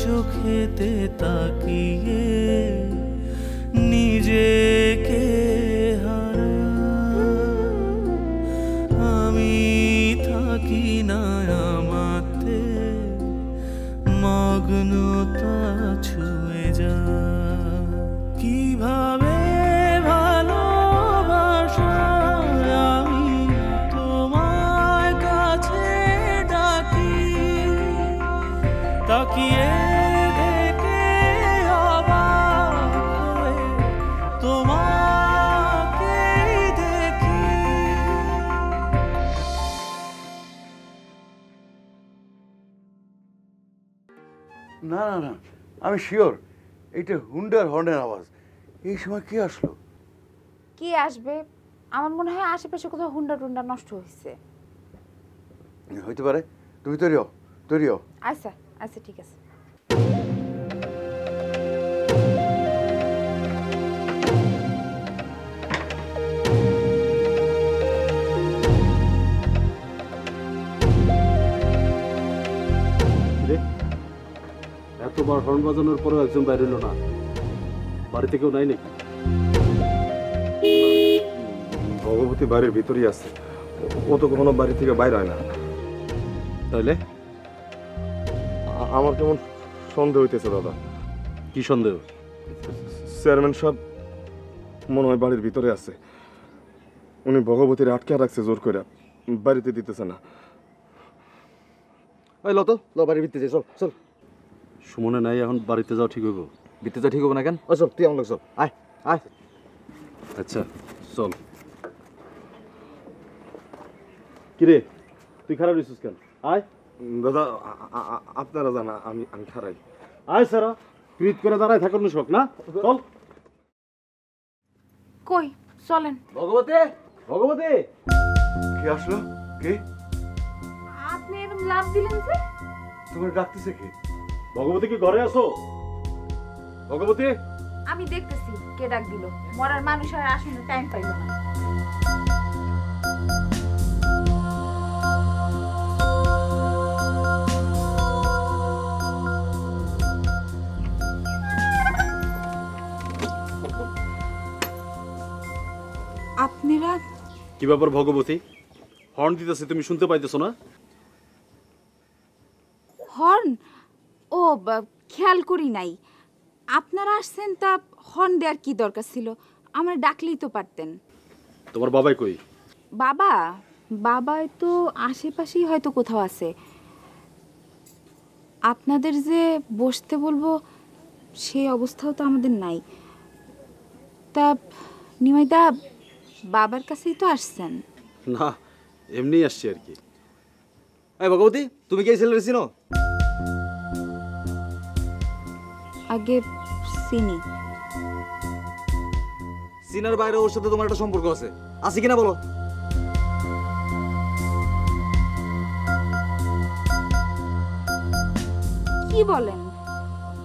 চোখেতে তাকিয়ে নিজেকে আমি থাকি না আমাতে মগ্নতা ছুঁয়ে যা কিভাবে ভালোবাসা আমি তোমার কাছে ডাকি তাকিয়ে দেখে অবাক হয়ে তোমাকে দেখি। না না না, আমি শিওর এইটা হুন্ডার হর্নের আওয়াজ। এই সময় কি আসলো? কি আসবে? আমার মনে হয় আশেপাশে কোথাও হুন্ডা টুন্ডা নষ্ট হয়েছে। হইতে পারে। তুমি তৈরি হও, তৈরি হও। আচ্ছা আচ্ছা ঠিক আছে। এতবার হর্ন বাজানোর পরেও একজন বাইরে এলো না, বাড়িতে কেউ নাই নাকি? ভগবতী বাড়ির ভিতরেই আছে, ও তো কখনো বাড়ি থেকে বাইরে হয় না। তাইলে আমার কেমন সন্দেহ হইতেছে দাদা। কি সন্দেহ? চেয়ারম্যান সাহেব মনে হয় বাড়ির ভিতরে আছে। উনি ভগবতীর আটকে রাখছে জোর করে, বাড়িতে দিতেছে না। ওই লো তো, লো বাড়ির ভিতরে যাই, চল চল। সুমনে নাই, এখন বাড়িতে যাও ঠিক হইব? ভিতরে যা ঠিক হবে না কেন? ওই চল, তুই আমার লোক চল, আয় আয়। আচ্ছা চল। কিরে তুই খারাপ হইছিস কেন? আয় দাদা, আপনারা জানা আমি আমি খারাই। আয় সারা, প্রীত করে দাঁড়ায় থাকার শখ না? চল। কই চলেন। ভগবতী, ভগবতী। কে আসলো? কে? আপনি এরকম লাভ দিলেন যে? তোমার ডাকতেছে কে? ভগবতী কি ঘরে আছো? ভগবতী, আমি দেখতেছি কে ডাক দিল। মরার মানুষ আর আসলে টাইম পাইল না। আপনারা কি ব্যাপার ভগবতী? হর্ন দিতেছে, তুমি শুনতে পাইতেছো না? হর্ন? ও খেয়াল করি নাই। আপনারা আসছেন তা হর্ন দেওয়ার কি দরকার ছিল? আমরা ডাকলেই তো পারতেন। তোমার বাবাই কই? বাবা? বাবাই তো আশেপাশেই হয়তো কোথাও আছে। আপনাদের যে বসতে বলবো সেই অবস্থাও তো আমাদের নাই। তা নিমাইদা বাবার কাছেই তো আসছেন। না, এমনিই আসছি আর কি। এই ভগবতী, তুমি কি এই ছেলের চিনো? আগে চিনি। চিনার বাইরে ওর সাথে তোমার একটা সম্পর্ক আছে, আছে কিনা বলো? কি বলেন?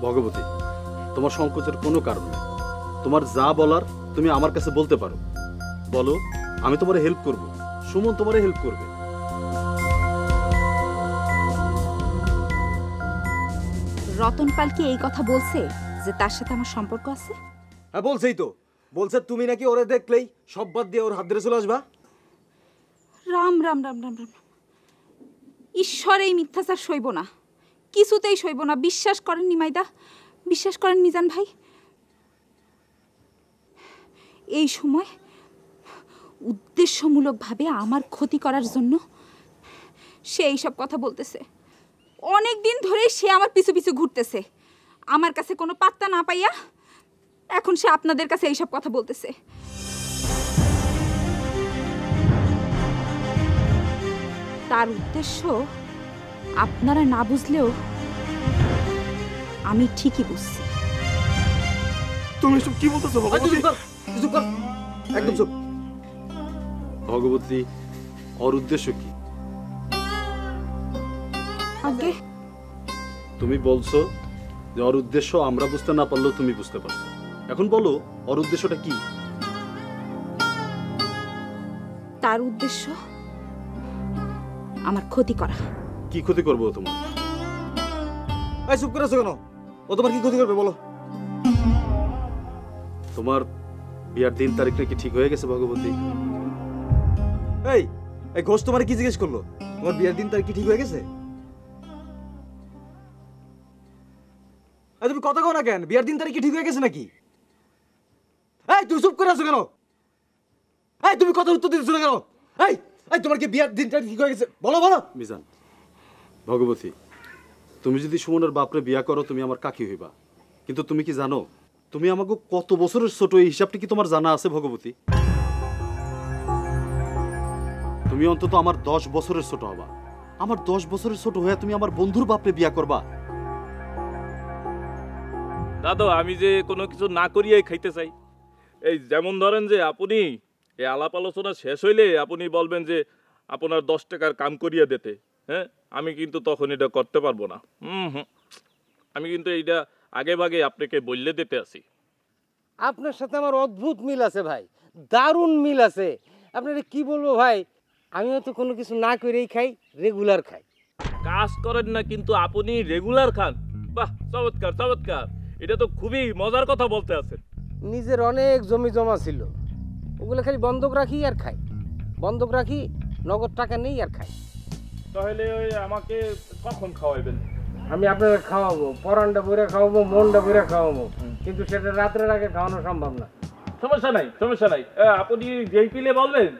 ভগবতী, তোমার সংকোচের কোনো কারণ নেই। তোমার যা বলার তুমি আমার কাছে বলতে পারো। বলো, আমি তোমারে হেল্প করব। সুমন তোমারে হেল্প করবে। রতন পাল কি এই কথা বলছে যে তার সাথে আমার সম্পর্ক আছে? হ্যাঁ বলছেই তো। বলছে তুমি নাকি ওরে দেখলেই সব বাদ দিয়ে ওর হাত ধরে চলে আসবা। রাম রাম রাম রাম রাম। ঈশ্বর এই মিথ্যাচার সইব না, কিছুতেই সইব না। বিশ্বাস করেন নিমাইদা, বিশ্বাস করেন মিজান ভাই। এই সময় উদ্দেশ্যমূলকভাবে আমার ক্ষতি করার জন্য সে এইসব কথা বলতেছে। অনেক দিন ধরেই সে আমার পিছু পিছু ঘুরতেছে। আমার কাছে কোনো পাত্তা না পাইয়া এখন সে আপনাদের কাছে এইসব কথা বলতেছে। তার উদ্দেশ্য আপনারা না বুঝলেও আমি ঠিকই বুঝছি। তুমি এসব কি বলতেছো ভগবতী? একদম চুপ। ভগবতী, ওর উদ্দেশ্য কি? আগে তুমি বলছো যে ওর উদ্দেশ্য আমরা বুঝতে না পারলেও তুমি বুঝতে পারছো। এখন বলো ওর উদ্দেশ্যটা কি? তার উদ্দেশ্য আমার ক্ষতি করা। কি ক্ষতি করবো তোমার? এই চুপ করে আছো কেন? ও তোমার কি ক্ষতি করবে বলো? তোমার বিয়ার দিন তারিখ নাকি ঠিক হয়ে গেছে ভগবতী? এই এই ঘোষ তোমার কি জিজ্ঞেস করলো? তোমার বিয়ের দিন তারিখ কি ঠিক হয়ে গেছে? তুমি কথা কও না কেন? বিয়ের দিন তারিখ কি ঠিক হয়ে গেছে নাকি? এই তুমি চুপ করে আছো কেন? এই তুমি কথা উত্তর দিতেছো না কেন? এই এই তোমার কি বিয়ের দিন তারিখ ঠিক হয়ে গেছে? বলো বলো। মিজান, ভগবতী, তুমি যদি সুমনের বাপরে বিয়া করো তুমি আমার কাকি হইবা, কিন্তু তুমি কি জানো তুমি আমাকে কত বছরের ছোট, এই হিসাবটা কি তোমার জানা আছে ভগবতী? তুমি অন্তত আমার 10 বছরের ছোট হবা। আমার 10 বছরের ছোট হয়ে তুমি আমার বন্ধুর বাপরে বিয়া করবা? দাদা আমি যে কোনো কিছু না করিয়াই খাইতে চাই। এই যেমন ধরেন যে আপনি এই আলাপ আলোচনা শেষ হইলে আপনি বলবেন যে আপনার 10 টাকার কাম করিয়া দিতে, হ্যাঁ আমি কিন্তু তখন এটা করতে পারবো না। আমি কিন্তু এইটা আগে ভাগে আপনাকে বললে দিতে আসি। আপনার সাথে আমার অদ্ভুত মিল আছে ভাই, দারুণ মিল আছে। আপনারা কি বলবো ভাই, আমিও তো কোনো কিছু না করেই খাই, রেগুলার খাই। কাজ করেন না কিন্তু আপনি রেগুলার খান। বাহ, চমৎকার চমৎকার, এটা তো খুবই মজার কথা বলতে আছেন। নিজের অনেক জমি জমা ছিল, ওগুলো খালি বন্ধক রাখি আর খাই, বন্ধক রাখি, নগদ টাকা নেই আর খাই। তাহলে ওই আমাকে কখন খাওয়াইবেন? আমি আপনারা খাওয়াবো, পরানটা বইরা খাওয়াবো, মনটা বইরা খাওয়াবো, কিন্তু সেটা রাত্রের আগে খাওয়ানো সম্ভব না। সমস্যা নাই সমস্যা নাই, আপনি যেই পিলে বলবেন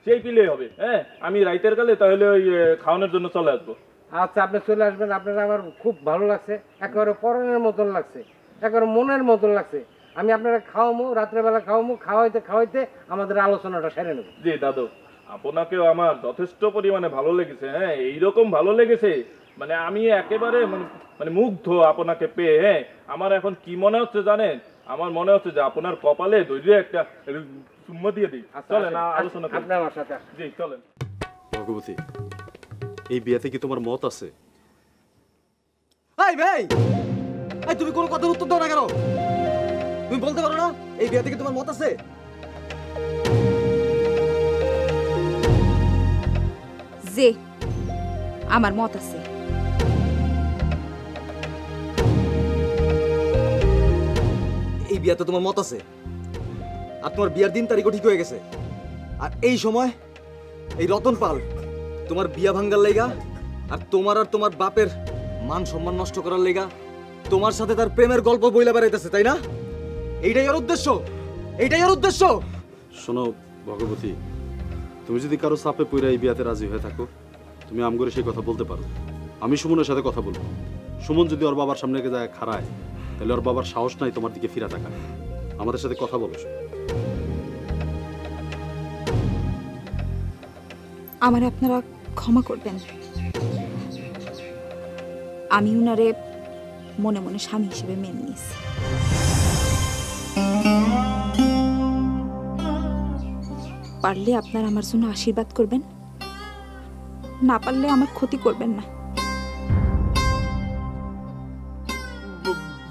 সেই পিলে হবে। হ্যাঁ আমি রাইতের কালে তাহলে ওই খাওয়ানোর জন্য চলে আসবো। আচ্ছা আপনি চলে আসবেন, আপনারা আমার খুব ভালো লাগছে, একেবারে পরানের মতন লাগছে, একেবারে মনের মতন লাগছে। আমি আপনারা খাওয়াবো, রাত্রেবেলা খাওয়াবো, খাওয়াইতে খাওয়াইতে আমাদের আলোচনাটা সেরে নেব। জি দাদু, আপনাকেও আমার যথেষ্ট পরিমাণে ভালো লেগেছে। হ্যাঁ এইরকম ভালো লেগেছে মানে আমি একেবারে মানে মুগ্ধ আপনাকে পেয়ে। হ্যাঁ আমার এখন কি মনে হচ্ছে জানেন? আমার মনে হচ্ছে যে আপনার কপালে দইরে একটা চুম্মা দিয়ে দিই। চলেন আলোচনা করি। আপনি আমার সাথে জি চলেন। ভগবতী, এই বিয়াতে কি তোমার মত আছে? এই ভাই, এই তুমি কোনো কথার উত্তর দাও না কেন? তুমি বলতে পারো না এই বিয়ে থেকে তোমার মত আছে? যে আমার মত আছে। এই বিয়াতে তোমার মত আছে আর তোমার বিয়ার দিন তারিখও ঠিক হয়ে গেছে, আর এই সময় এই রতন পাল তোমার বিয়া ভাঙ্গার লেগা আর তোমার বাপের মান সম্মান নষ্ট করার লেগা তোমার সাথে তার প্রেমের গল্প বইলা বেড়াইতেছে, তাই না? এইটাই ওর উদ্দেশ্য, এইটাই ওর উদ্দেশ্য। শোনো ভগবতী, তুমি যদি কারো চাপে পইরা এই বিয়াতে রাজি হয়ে থাকো তুমি আম করে সেই কথা বলতে পারো। আমি সুমনের সাথে কথা বলবো। সুমন যদি ওর বাবার সামনে যায় খাড়ায়, তাহলে ওর বাবার সাহস নাই তোমার দিকে ফিরা থাকা। আমাদের সাথে কথা বলো। আমার আপনারা ক্ষমা করবেন, আমি উনারে মনে মনে স্বামী হিসেবে মেনে নিয়েছি। পারলে আপনারা আমার জন্য আশীর্বাদ করবেন, না পারলে আমার ক্ষতি করবেন না।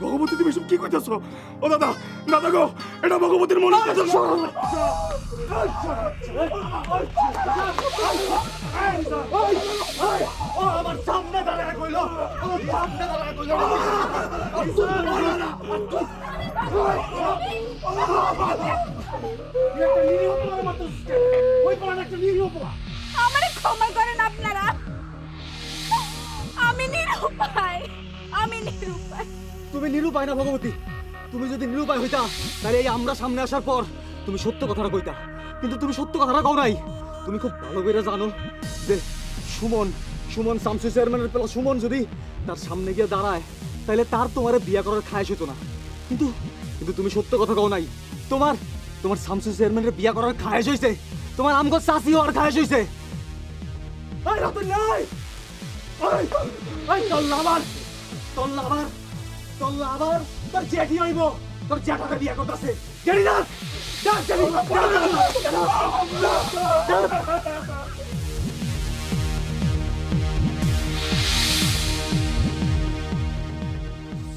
ভগবতী তুমি সব কি কইতাছো? ও দাদা, দাদা গো, এটা ভগবতীর মনে আমার সামনে দাঁড়ায় কইলো, আমার সামনে দাঁড়ায় কইলো আমারে ক্ষমা করেন আপনারা, আমি নিরুপায়, আমি নিরুপায়। তুমি নিরুপায় না ভগবতী, তুমি যদি নিরুপায় হইতা তাহলে এই আমরা সামনে আসার পর তুমি সত্য কথাটা কইতা, কিন্তু তুমি সত্য কথাটা কও নাই। তুমি খুব ভালো করে জানো যে সুমন শামসু চেয়ারম্যানের পেলা সুমন যদি তার সামনে গিয়ে দাঁড়ায় তাহলে তার তোমারে বিয়ে করার খায়স হতো না, কিন্তু কিন্তু তুমি সত্য কথা কও নাই। তোমার শামসু চেয়ারম্যানের বিয়ে করার খায়স হইছে, তোমার আমগো চাচি হওয়ার খায়স হইছে। এই রতন নাই, এই তোর লাভার তোর জেঠি হইব, তোর জেঠাকে বিয়ে করতেছে। জেঠি না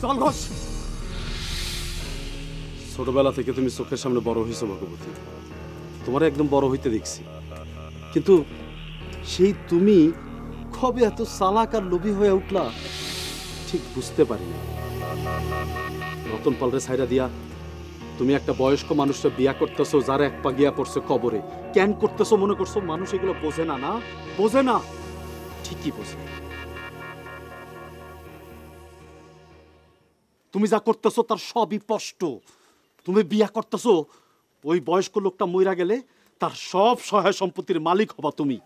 চল ঘোষ। ছোটবেলা থেকে তুমি চোখের সামনে বড় হয়েছো ভগবতী, তোমার একদম বড় হইতে দেখছি, কিন্তু সেই তুমি কবে এত চালাক আর লোভী হয়ে উঠলা ঠিক বুঝতে পারি না। রতন পালরে ছাইরা দিয়া তুমি একটা বয়স্ক মানুষটা বিয়া করতেছো, যার এক পা গিয়া পড়ছে কবরে। কেন করতেছো মনে করছো মানুষ এগুলো বোঝে না? না বোঝে না, ঠিকই বোঝে। তুমি যা করতেছো তার সবই স্পষ্ট। তুমি বিয়া করতেছো, ওই বয়স্ক লোকটা মইরা গেলে তার সব সহায় সম্পত্তির মালিক হবা তুমি।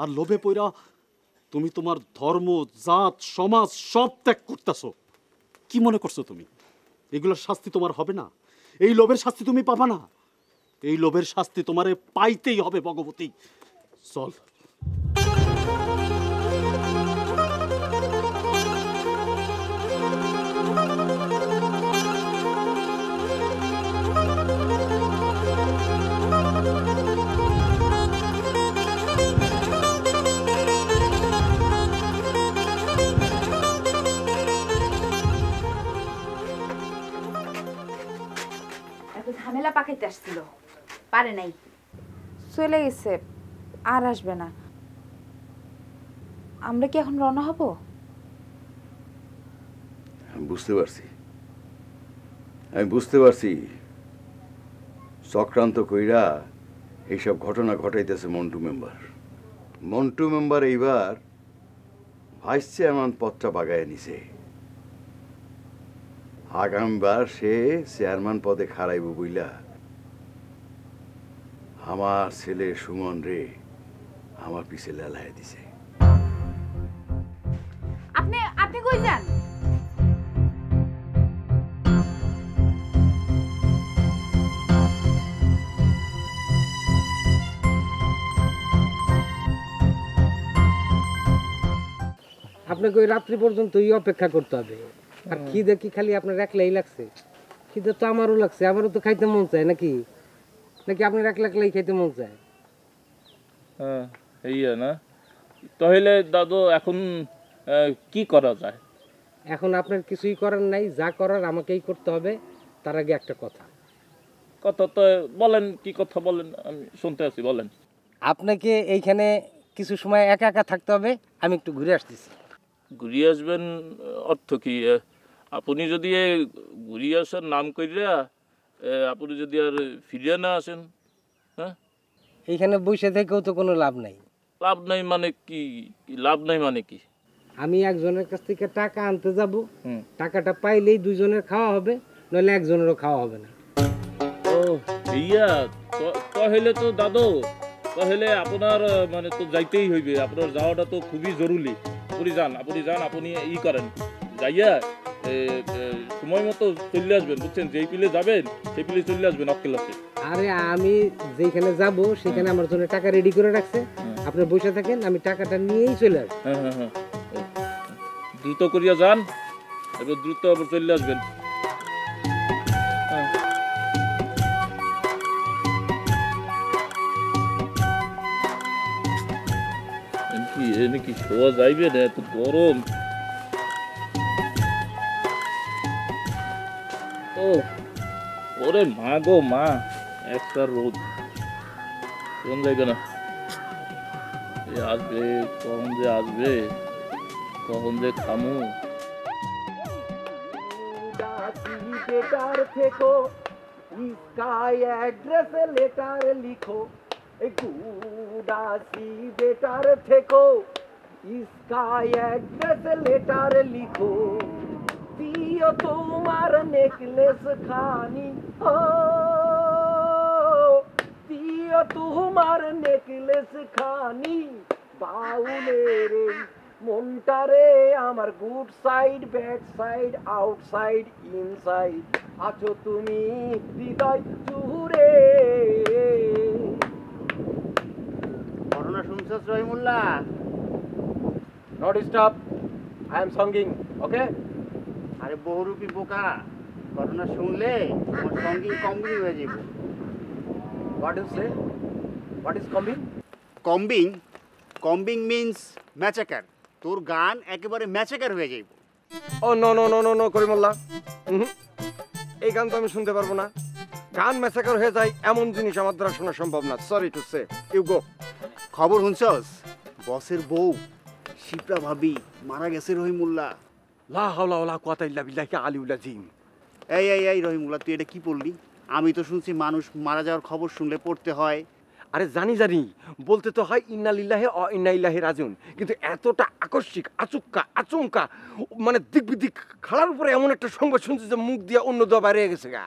আর লোভে পইরা তুমি তোমার ধর্ম, জাত, সমাজ সব ত্যাগ করতেছো। কি মনে করছো তুমি এগুলোর শাস্তি তোমার হবে না? এই লোভের শাস্তি তুমি পাবা না। এই লোভের শাস্তি তোমারে পাইতেই হবে ভগবতী। চল। ঝামেলা পাকাইতে আসছিল, পারে নাই, চলে গেছে, আর আসবে না। আমরা কি এখন রওনা হব? আমি বুঝতে পারছি চক্রান্ত কইরা এইসব ঘটনা ঘটাইতেছে মন্টু মেম্বার এইবার ভাইস চেয়ারম্যান পদটা বাগায় নিছে। আগামীবার সে চেয়ারম্যান পদে খাড়াইব বইলা আমার ছেলে সুমন রে আমার পিছে লেলায় দিছে। আপনি কই যান? আপনাকে ওই রাত্রি পর্যন্তই অপেক্ষা করতে হবে। আর খিদে কি খালি আপনার একলাই লাগছে? খিদে তো আমারও লাগছে, আমারও তো খাইতে মন চায়। নাকি নাকি আপনার একলাই খাইতে মন চায়? হ্যাঁ এইয়া না, তাহলে দাদু এখন কি করা যায়? এখন আপনার কিছুই করার নাই, যা করার আমাকেই করতে হবে। তার আগে একটা কথা তো বলেন, কি কথা বলেন, আমি শুনতে আছি, বলেন। আপনাকে এইখানে কিছু সময় একা একা থাকতে হবে। আমি একটু ঘুরে আসতেছি। ঘুরিয়ে আসবেন অর্থ কি? আপনি যদি ঘুরিয়ে আসার নাম করিয়া আপনি যদি আর ফিরিয়ে না আসেন, হ্যাঁ? এইখানে বসে থেকেও তো কোনো লাভ নাই। লাভ নাই মানে কি? লাভ নাই মানে কি? আমি একজনের কাছ থেকে টাকা আনতে যাব, টাকাটা পাইলেই দুইজনের খাওয়া হবে, নইলে একজনেরও খাওয়া হবে না। ও ইয়া, তাহলে তো দাদু, তাহলে আপনার মানে তো যাইতেই হইবে। আপনার যাওয়াটা তো খুবই জরুরি। আপনি যান, আপনি ই করেন, যাইয়া সময় মতো চলে আসবেন, বুঝছেন? যেই পিলে যাবেন সেই পিলে চলে আসবেন অক্কেলাসে। আরে আমি যেখানে যাব সেখানে আমার জন্য টাকা রেডি করে রাখছে। আপনি বসে থাকেন, আমি টাকাটা নিয়েই চলে আসবো। হ্যাঁ, দ্রুত করিয়া যান, এবার দ্রুত আবার চলে আসবেন। কি শোয়া যাইবে না, এত গরম। ও ওরে মা গো মা, একটা রোদ, কোন যাইবে না। আসবে কখন যে আসবে, কখন যে খামু। বেটার থেকো, স্কাই অ্যাড্রেসে লেটার লিখো। গুডাসি বেটার থেকো, স্কাই অ্যাড্রেসে লেটার লিখো। দিও তোমার নেকলেস খানি, ও দিও তোমার নেকলেস খানি। বাউলের মনটারে আমার good side, bad side, outside, inside আছো তুমি হৃদয় জুড়ে। ঘটনা শুনছস রহিমুল্লাহ? নট স্টপ, আই এম সঙ্গিং, ওকে? আরে বহুরূপী বোকা, ঘটনা শুনলে আমার সঙ্গী কম্বিং হয়ে যাব। What you say? What is combing? Combing means ম্যাচাকার। তোর গান একেবারে ম্যাচাকার হয়ে যাইব। Oh no no no no no Karimullah, এই গান তো আমি শুনতে পারবো না। গান ম্যাসাকার হয়ে যায় এমন জিনিস আমার দ্বারা শোনা সম্ভব না। Sorry to say, you go. খবর শুনছস? বসের বউ শিপ্রা ভাবি মারা গেছে রহিমুল্লাহ। লা হাওলা ওয়ালা কুওয়াতা ইল্লা বিল্লাহি আলিউল আযীম। এই রহিমুল্লাহ, তুই এটা কি পড়লি? আমি তো শুনছি মানুষ মারা যাওয়ার খবর শুনলে পড়তে হয়। আরে জানি বলতে তো হয় ইন্না লিল্লাহি ওয়া ইন্না ইলাইহি রাজিউন, কিন্তু এতটা আকস্মিক আচমকা মানে দিক বিদিক খাড়ার উপরে এমন একটা সংবাদ শুনছি যে মুখ দিয়ে অন্য দোয়া বাইরে গেছে গা।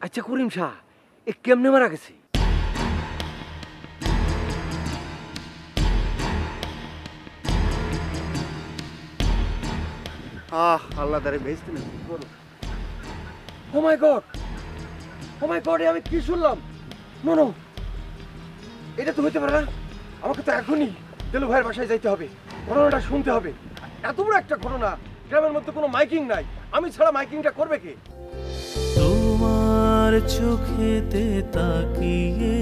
আচ্ছা করিম শাহ, এ কেমনে মারা গেছে? আল্লাহ তারে বেহেশতে না করো। ও মাই গড, আমি কি শুনলাম? নো, এটা তো হইতে পারে না। আমাকে তো এখনই দেলু ভাইয়ের বাসায় যাইতে হবে, ঘটনাটা শুনতে হবে। এত বড় একটা ঘটনা, গ্রামের মধ্যে কোনো মাইকিং নাই, আমি ছাড়া মাইকিংটা করবে কে? তোমার চোখেতে তাকিয়ে